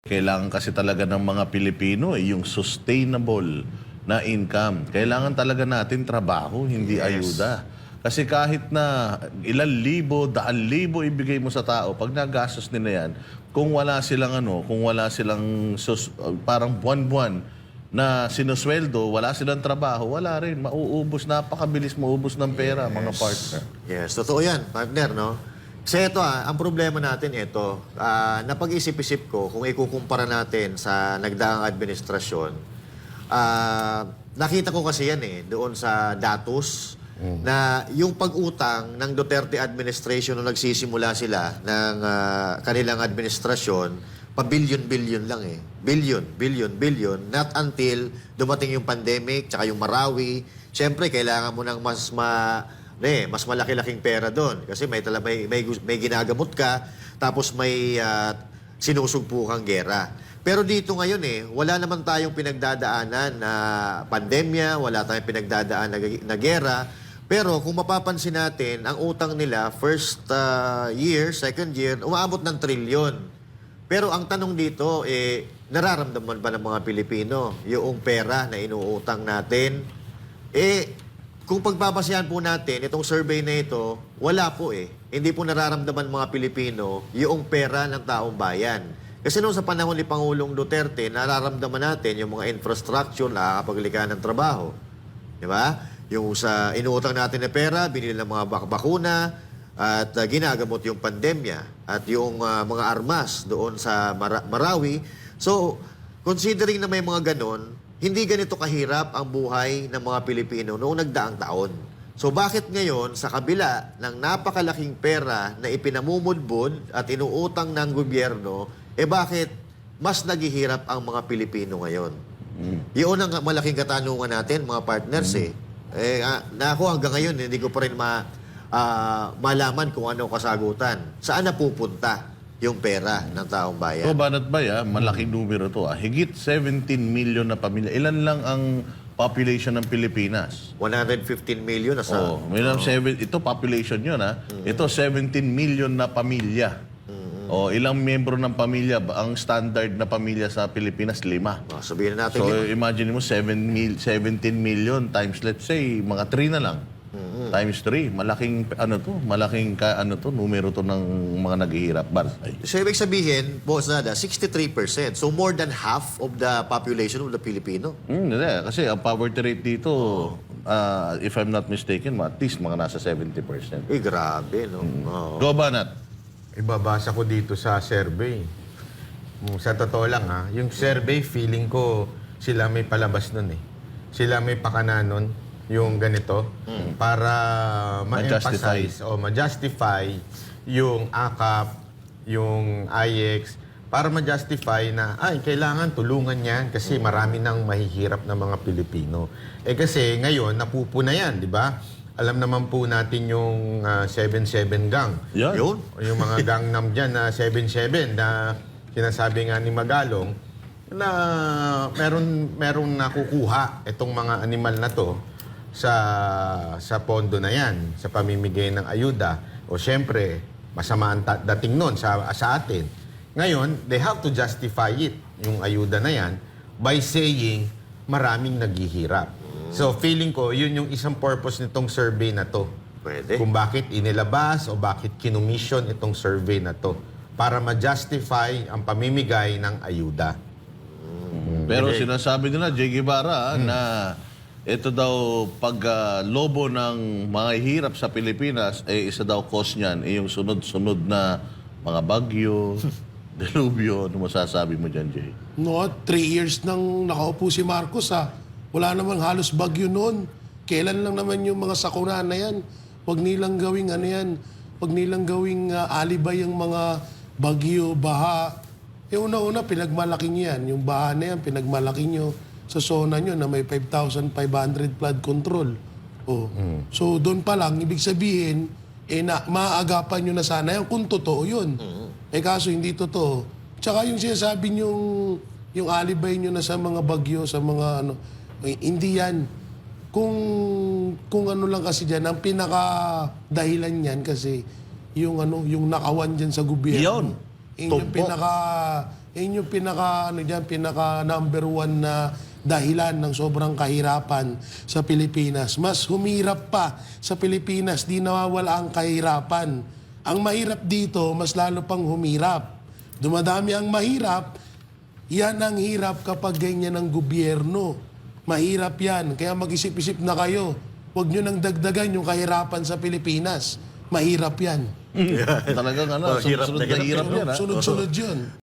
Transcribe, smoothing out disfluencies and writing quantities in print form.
Kailangan kasi talaga ng mga Pilipino yung sustainable na income. Kailangan talaga natin trabaho, hindi ayuda. Kasi kahit na ilang libo, daan libo ibigay mo sa tao, pag nagastos nila yan, kung wala silang kung wala silang parang buwan-buwan na sinusweldo, wala silang trabaho, wala rin. Mauubos, napakabilis maubos ng pera, mga partner. Yes, totoo yan, partner, no? Kasi ito, ang problema natin ito, napag-isip-isip ko, kung ikukumpara natin sa nagdaang administrasyon, nakita ko kasi yan doon sa datos, na yung pag-utang ng Duterte administration nung nagsisimula sila ng kanilang administrasyon, pa-billion-billion lang Billion. Not until dumating yung pandemic, tsaka yung Marawi. Siyempre, kailangan mo ng mas malaki-laking pera doon. Kasi may ginagamot ka, tapos may sinusugpo kang gera. Pero dito ngayon wala naman tayong pinagdadaanan na pandemya, wala tayong pinagdadaan na gera. Pero kung mapapansin natin, ang utang nila, first year, second year, umaabot ng trilyon. Pero ang tanong dito, nararamdaman ba ng mga Pilipino yung pera na inuutang natin? Kung pagbabasehan po natin, itong survey na ito, wala po Hindi po nararamdaman mga Pilipino yung pera ng taong bayan. Kasi noong sa panahon ni Pangulong Duterte, nararamdaman natin yung mga infrastructure na nakakapaglikha ng trabaho. Di ba? Yung sa inuutang natin na pera, binili ng mga bakuna at ginagamot yung pandemya at yung mga armas doon sa Marawi. So, considering na may mga ganon, hindi ganito kahirap ang buhay ng mga Pilipino noong nagdaang taon. So bakit ngayon, sa kabila ng napakalaking pera na ipinamumudbud at inuutang ng gobyerno, bakit mas naghihirap ang mga Pilipino ngayon? Yun ang malaking katanungan natin, mga partners na ako hanggang ngayon, hindi ko pa rin malaman kung ano kasagutan. Saan napupunta yung pera ng taong bayan? So, Banat Bay, malaking numero to. Higit 17 million na pamilya. Ilan lang ang population ng Pilipinas? 115 million na sa... Ito population yun, Ito 17 million na pamilya. Ilang miyembro ng pamilya, ang standard na pamilya sa Pilipinas, 5. Sabihin natin So, imagine mo, 17 million times, let's say, mga 3 na lang. Times 3. Malaking, numero to ng mga naghihirap. So, ibig sabihin, Boss Nada, 63%. So, more than half of the population of the Filipino. Hindi. Kasi ang poverty rate dito, if I'm not mistaken, at least mga nasa 70%. Grabe, no? Go, Banat. Ibabasa ko dito sa survey. Sa totoo lang yung survey, feeling ko sila may palabas nun Sila may pakana nun, yung ganito, para ma-emphasize o ma-justify yung AKAP, yung IX, para ma-justify na, kailangan tulungan yan kasi marami nang mahihirap na mga Pilipino. Kasi ngayon, napupuna yan, di ba? Alam naman po natin yung 7-7 gang. Yan. Yun. Yung mga gangnam dyan na 7-7 na sinasabi nga ni Magalong na merong nakukuha itong mga animal na to sa pondo na yan, sa pamimigay ng ayuda. O syempre, masama ang dating nun sa atin. Ngayon, they have to justify it, yung ayuda na yan, by saying maraming naghihirap. So, feeling ko, yun yung isang purpose nitong survey na to. Pwede. Kung bakit inilabas o bakit kinumission itong survey na to. Para ma-justify ang pamimigay ng ayuda. Pero sinasabi nila, Jay Guevara, na ito daw pag lobo ng mga hirap sa Pilipinas, isa daw cause niyan, yung sunod-sunod na mga bagyo, delubyo. Ano masasabi mo dyan, Jay? No, 3 years nang nakaupo si Marcos Wala namang halos bagyo noon. Kailan lang naman yung mga sakuna na yan? Huwag nilang gawing Huwag nilang gawing alibay yung mga bagyo, baha. Una-una, pinagmalaki nyo yan. Yung baha na yan, pinagmalaki nyo sa zona nyo na may 5,500 flood control. So, doon pa lang, ibig sabihin, maaagapan nyo na sana yan kung totoo yun. Kaso hindi totoo. Tsaka yung sinasabi nyo, yung alibay nyo na sa mga bagyo, sa mga hindi yan. Kung ano lang kasi dyan, ang pinaka-dahilan yan kasi yung nakawan dyan sa gobyerno. Yun. Yung Yan yung pinaka number one na dahilan ng sobrang kahirapan sa Pilipinas. Mas humirap pa sa Pilipinas, di nawawala ang kahirapan. Ang mahirap dito, mas lalo pang humirap. Dumadami ang mahirap, yan ang hirap kapag ganyan ang gobyerno. Mahirap yan. Kaya mag-isip-isip na kayo. Huwag nyo nang dagdagan yung kahirapan sa Pilipinas. Mahirap yan. Talagang ano, Oh, hirap sunod-sunod na na hirap yan. Ha? Sunod-sunod yun.